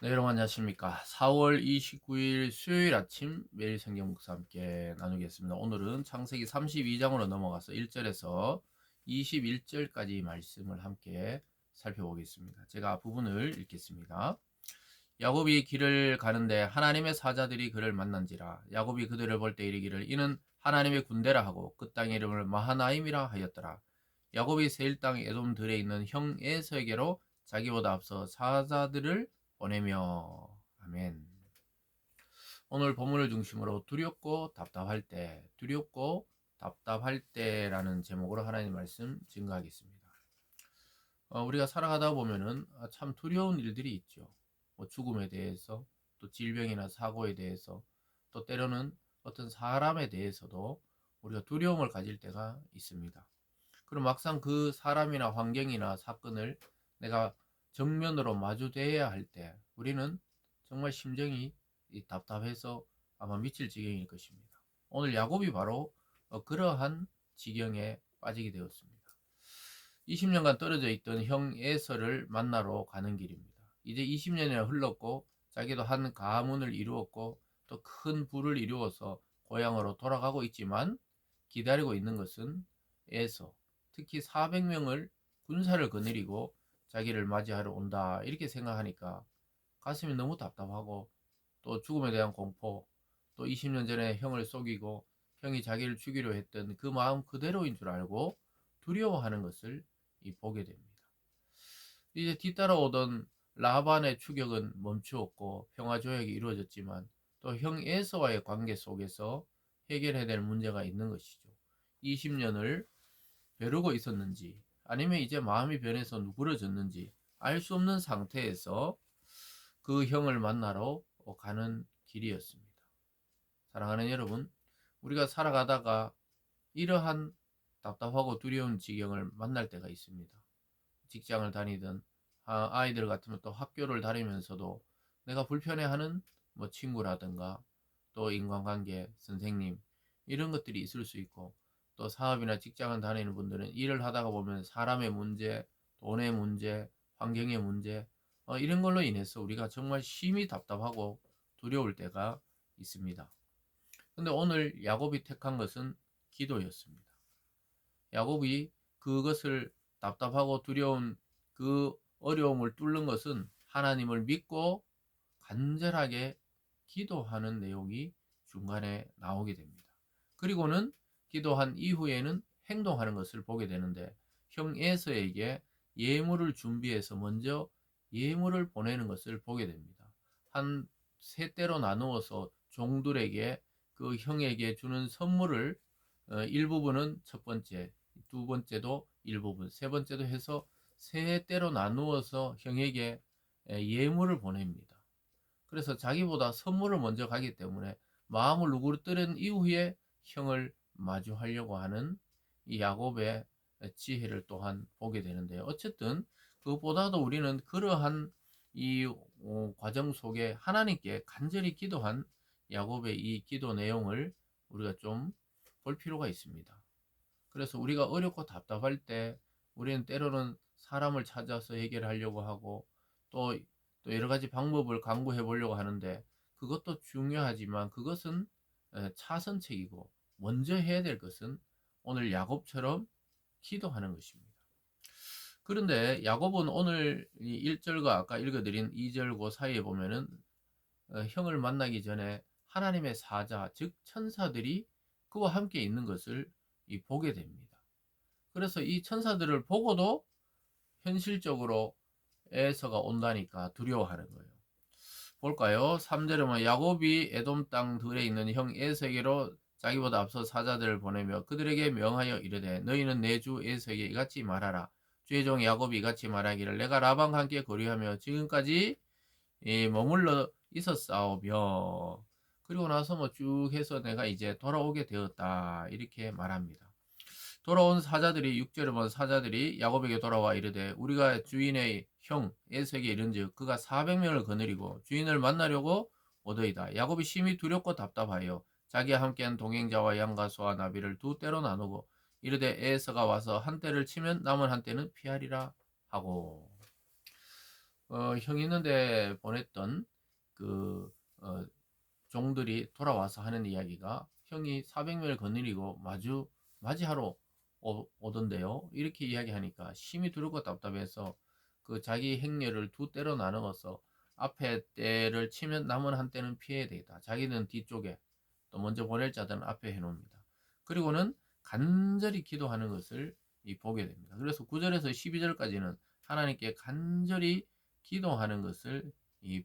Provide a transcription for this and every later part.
네, 여러분 안녕하십니까. 4월 29일 수요일 아침 매일 성경 묵사 함께 나누겠습니다. 오늘은 창세기 32장으로 넘어가서 1절에서 21절까지 말씀을 함께 살펴보겠습니다. 제가 부분을 읽겠습니다. 야곱이 길을 가는데 하나님의 사자들이 그를 만난지라. 야곱이 그들을 볼 때 이르기를 이는 하나님의 군대라 하고 그 땅의 이름을 마하나임이라 하였더라. 야곱이 세일 땅 에돔 들에 있는 형 에서에게로 자기보다 앞서 사자들을 보내며. 아멘. 오늘 본문을 중심으로 두렵고 답답할 때라는 제목으로 하나님 말씀 증거하겠습니다. 우리가 살아가다 보면은 참 두려운 일들이 있죠. 뭐 죽음에 대해서, 또 질병이나 사고에 대해서, 또 때로는 어떤 사람에 대해서도 우리가 두려움을 가질 때가 있습니다. 그럼 막상 그 사람이나 환경이나 사건을 내가 정면으로 마주대해야 할 때 우리는 정말 심정이 답답해서 아마 미칠 지경일 것입니다. 오늘 야곱이 바로 그러한 지경에 빠지게 되었습니다. 20년간 떨어져 있던 형 에서를 만나러 가는 길입니다. 이제 20년이나 흘렀고 자기도 한 가문을 이루었고 또 큰 부를 이루어서 고향으로 돌아가고 있지만 기다리고 있는 것은 에서, 특히 400명을 군사를 거느리고 자기를 맞이하러 온다 이렇게 생각하니까 가슴이 너무 답답하고, 또 죽음에 대한 공포, 또 20년 전에 형을 속이고 형이 자기를 죽이려 했던 그 마음 그대로인 줄 알고 두려워하는 것을 보게 됩니다. 이제 뒤따라오던 라반의 추격은 멈추었고 평화 조약이 이루어졌지만 또 형 에서와의 관계 속에서 해결해야 될 문제가 있는 것이죠. 20년을 벼르고 있었는지 아니면 이제 마음이 변해서 누그러졌는지 알 수 없는 상태에서 그 형을 만나러 가는 길이었습니다. 사랑하는 여러분, 우리가 살아가다가 이러한 답답하고 두려운 지경을 만날 때가 있습니다. 직장을 다니든 아이들 같으면 또 학교를 다니면서도 내가 불편해하는 뭐 친구라든가 또 인간관계, 선생님 이런 것들이 있을 수 있고, 또 사업이나 직장을 다니는 분들은 일을 하다가 보면 사람의 문제, 돈의 문제, 환경의 문제 이런 걸로 인해서 우리가 정말 심히 답답하고 두려울 때가 있습니다. 근데 오늘 야곱이 택한 것은 기도였습니다. 야곱이 그것을 답답하고 두려운 그 어려움을 뚫는 것은 하나님을 믿고 간절하게 기도하는 내용이 중간에 나오게 됩니다. 그리고는 기도한 이후에는 행동하는 것을 보게 되는데, 형 에서에게 예물을 준비해서 먼저 예물을 보내는 것을 보게 됩니다. 한 세 대로 나누어서 종들에게 그 형에게 주는 선물을 일부분은 첫 번째, 두 번째도 일부분, 세 번째도 해서 세 대로 나누어서 형에게 예물을 보냅니다. 그래서 자기보다 선물을 먼저 가기 때문에 마음을 누그러뜨린 이후에 형을 마주하려고 하는 이 야곱의 지혜를 또한 보게 되는데요. 어쨌든 그것보다도 우리는 그러한 이 과정 속에 하나님께 간절히 기도한 야곱의 이 기도 내용을 우리가 좀 볼 필요가 있습니다. 그래서 우리가 어렵고 답답할 때 우리는 때로는 사람을 찾아서 해결하려고 하고, 또, 또 여러 가지 방법을 강구해 보려고 하는데 그것도 중요하지만 그것은 차선책이고 먼저 해야 될 것은 오늘 야곱처럼 기도하는 것입니다. 그런데 야곱은 오늘 1절과 아까 읽어드린 2절 그 사이에 보면은 형을 만나기 전에 하나님의 사자, 즉 천사들이 그와 함께 있는 것을 보게 됩니다. 그래서 이 천사들을 보고도 현실적으로 에서가 온다니까 두려워하는 거예요. 볼까요? 3절에 보면 야곱이 에돔 땅 들에 있는 형 에서에게로 자기보다 앞서 사자들을 보내며 그들에게 명하여 이르되 너희는 내 주 에서에게 이같이 말하라. 주의 종 야곱이 이같이 말하기를 내가 라반과 함께 거류하며 지금까지 머물러 있었사오며, 그리고 나서 뭐 쭉 해서 내가 이제 돌아오게 되었다 이렇게 말합니다. 돌아온 사자들이 6절에 보면 사자들이 야곱에게 돌아와 이르되 우리가 주인의 형 에서에게 이른즉 그가 400명을 거느리고 주인을 만나려고 오더이다. 야곱이 심히 두렵고 답답하여 자기와 함께한 동행자와 양과 소와 나비를 두 떼로 나누고 이르되 에서가 와서 한 떼를 치면 남은 한 떼는 피하리라 하고. 형 있는데 보냈던 그 종들이 돌아와서 하는 이야기가 형이 400명을 거느리고 맞이하러 오던데요. 이렇게 이야기하니까 심히 두렵고 답답해서 그 자기 행렬을 두 떼로 나누어서 앞에 떼를 치면 남은 한 떼는 피해야 되겠다. 자기는 뒤쪽에 또 먼저 보낼 자들은 앞에 해놓습니다. 그리고는 간절히 기도하는 것을 보게 됩니다. 그래서 9절에서 12절까지는 하나님께 간절히 기도하는 것을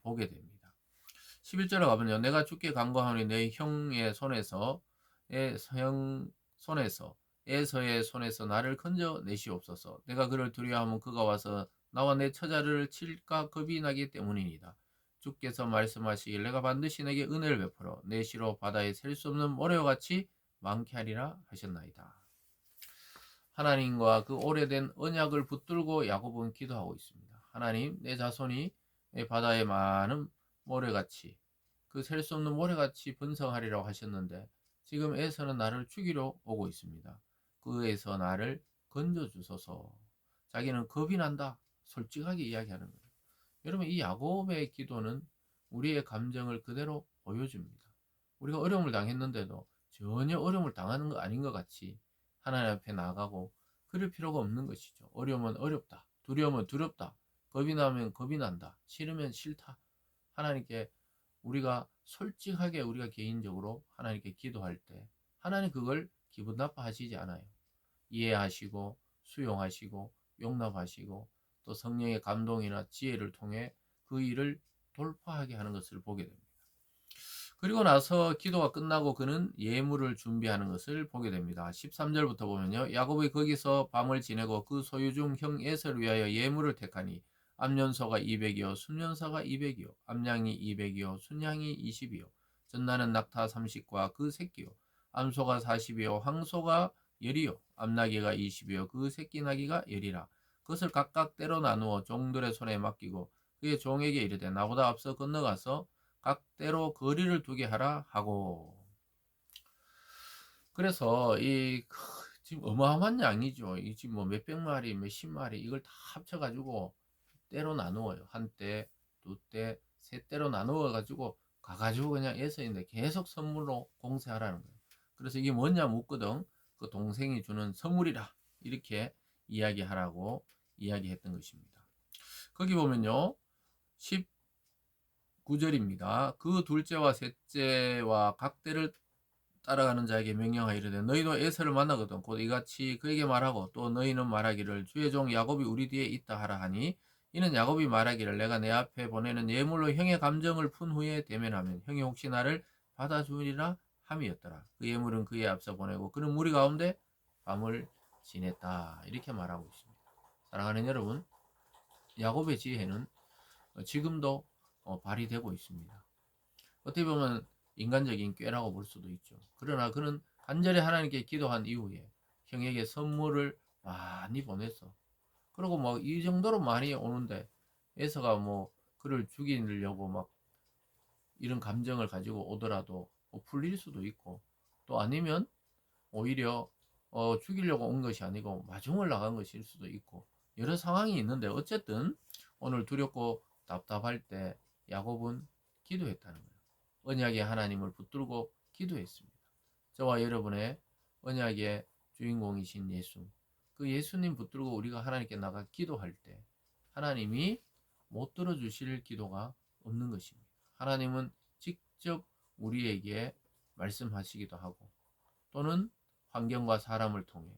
보게 됩니다. 11절에 가면요. 내가 주께 간구하오니 내 형의 손에서 형 손에서 에서의 손에서 나를 건져 내시옵소서. 내가 그를 두려워하면 그가 와서 나와 내 처자를 칠까 겁이 나기 때문이니다. 주께서 말씀하시길 내가 반드시 내게 은혜를 베풀어 내 시로 바다에 셀 수 없는 모래와 같이 많게 하리라 하셨나이다. 하나님과 그 오래된 언약을 붙들고 야곱은 기도하고 있습니다. 하나님, 내 자손이 바다에 많은 모래같이 그 셀 수 없는 모래같이 번성하리라고 하셨는데 지금 에서는 나를 죽이러 오고 있습니다. 그에서 나를 건져 주소서. 자기는 겁이 난다. 솔직하게 이야기하는 거예요. 여러분, 이 야곱의 기도는 우리의 감정을 그대로 보여줍니다. 우리가 어려움을 당했는데도 전혀 어려움을 당하는 거 아닌 것 같이 하나님 앞에 나가고 그럴 필요가 없는 것이죠. 어려우면 어렵다. 두려우면 두렵다. 겁이 나면 겁이 난다. 싫으면 싫다. 하나님께 우리가 솔직하게 우리가 개인적으로 하나님께 기도할 때 하나님 그걸 기분 나빠하시지 않아요. 이해하시고 수용하시고 용납하시고 또 성령의 감동이나 지혜를 통해 그 일을 돌파하게 하는 것을 보게 됩니다. 그리고 나서 기도가 끝나고 그는 예물을 준비하는 것을 보게 됩니다. 13절부터 보면요. 야곱이 거기서 밤을 지내고 그 소유 중 형 에서를 위하여 예물을 택하니 암연소가 200이요 순연사가 200이요 암양이 200이요 순양이 20이요 전나는 낙타 30과 그 새끼요 암소가 40이요 황소가 10이요 암나귀가 20이요 그 새끼 나귀가 10이라 그것을 각각 때로 나누어 종들의 손에 맡기고 그의 종에게 이르되 나보다 앞서 건너가서 각 때로 거리를 두게 하라 하고. 그래서 지금 어마어마한 양이죠. 이 지금 뭐 몇백 마리, 몇십 마리 이걸 다 합쳐가지고 때로 나누어요. 한 때, 두 때, 세 때로 나누어 가지고 가가지고 그냥 애서인데 계속 선물로 공세하라는 거예요. 그래서 이게 뭐냐 묻거든. 그 동생이 주는 선물이라 이렇게 이야기하라고 이야기했던 것입니다. 거기 보면요. 19절입니다. 그 둘째와 셋째와 각 때를 따라가는 자에게 명령하여 이르되 너희도 에서를 만나거든 곧 이같이 그에게 말하고 또 너희는 말하기를 주의 종 야곱이 우리 뒤에 있다 하라 하니 이는 야곱이 말하기를 내가 내 앞에 보내는 예물로 형의 감정을 푼 후에 대면하면 형이 혹시 나를 받아주리라 함이었더라. 그 예물은 그의 앞서 보내고 그는 무리 가운데 밤을 지냈다. 이렇게 말하고 있습니다. 사랑하는 여러분, 야곱의 지혜는 지금도 발휘되고 있습니다. 어떻게 보면 인간적인 꾀라고 볼 수도 있죠. 그러나 그는 간절히 하나님께 기도한 이후에 형에게 선물을 많이 보냈어. 그리고 뭐 이 정도로 많이 오는데 에서가 뭐 그를 죽이려고 막 이런 감정을 가지고 오더라도 뭐 풀릴 수도 있고 또 아니면 오히려 죽이려고 온 것이 아니고 마중을 나간 것일 수도 있고 여러 상황이 있는데 어쨌든 오늘 두렵고 답답할 때 야곱은 기도했다는 거예요. 언약의 하나님을 붙들고 기도했습니다. 저와 여러분의 언약의 주인공이신 예수, 그 예수님 붙들고 우리가 하나님께 나가 기도할 때 하나님이 못 들어주실 기도가 없는 것입니다. 하나님은 직접 우리에게 말씀하시기도 하고 또는 환경과 사람을 통해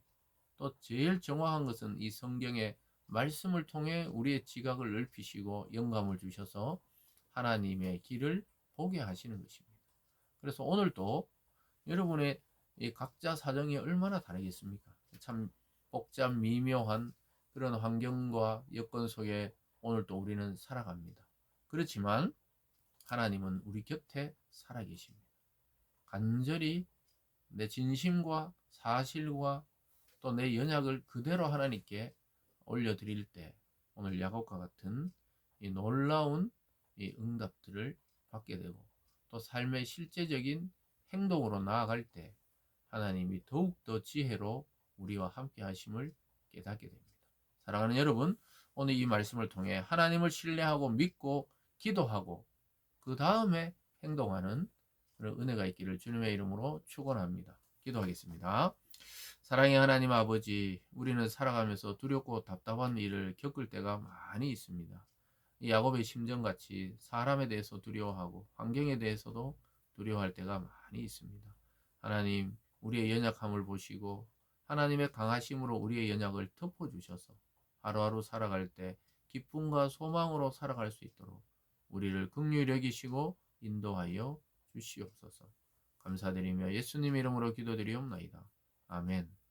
또 제일 정확한 것은 이 성경의 말씀을 통해 우리의 지각을 넓히시고 영감을 주셔서 하나님의 길을 보게 하시는 것입니다. 그래서 오늘도 여러분의 이 각자 사정이 얼마나 다르겠습니까? 참 복잡 미묘한 그런 환경과 여건 속에 오늘도 우리는 살아갑니다. 그렇지만 하나님은 우리 곁에 살아계십니다. 간절히 내 진심과 사실과 또 내 연약을 그대로 하나님께 올려드릴 때 오늘 야곱과 같은 이 놀라운 이 응답들을 받게 되고 또 삶의 실제적인 행동으로 나아갈 때 하나님이 더욱더 지혜로 우리와 함께 하심을 깨닫게 됩니다. 사랑하는 여러분, 오늘 이 말씀을 통해 하나님을 신뢰하고 믿고 기도하고 그 다음에 행동하는 그런 은혜가 있기를 주님의 이름으로 축원합니다. 기도하겠습니다. 사랑의 하나님 아버지, 우리는 살아가면서 두렵고 답답한 일을 겪을 때가 많이 있습니다. 이 야곱의 심정같이 사람에 대해서 두려워하고 환경에 대해서도 두려워할 때가 많이 있습니다. 하나님, 우리의 연약함을 보시고 하나님의 강하심으로 우리의 연약을 덮어주셔서 하루하루 살아갈 때 기쁨과 소망으로 살아갈 수 있도록 우리를 긍휼히 여기시고 인도하여 주시옵소서. 감사드리며 예수님 이름으로 기도드리옵나이다. 아멘.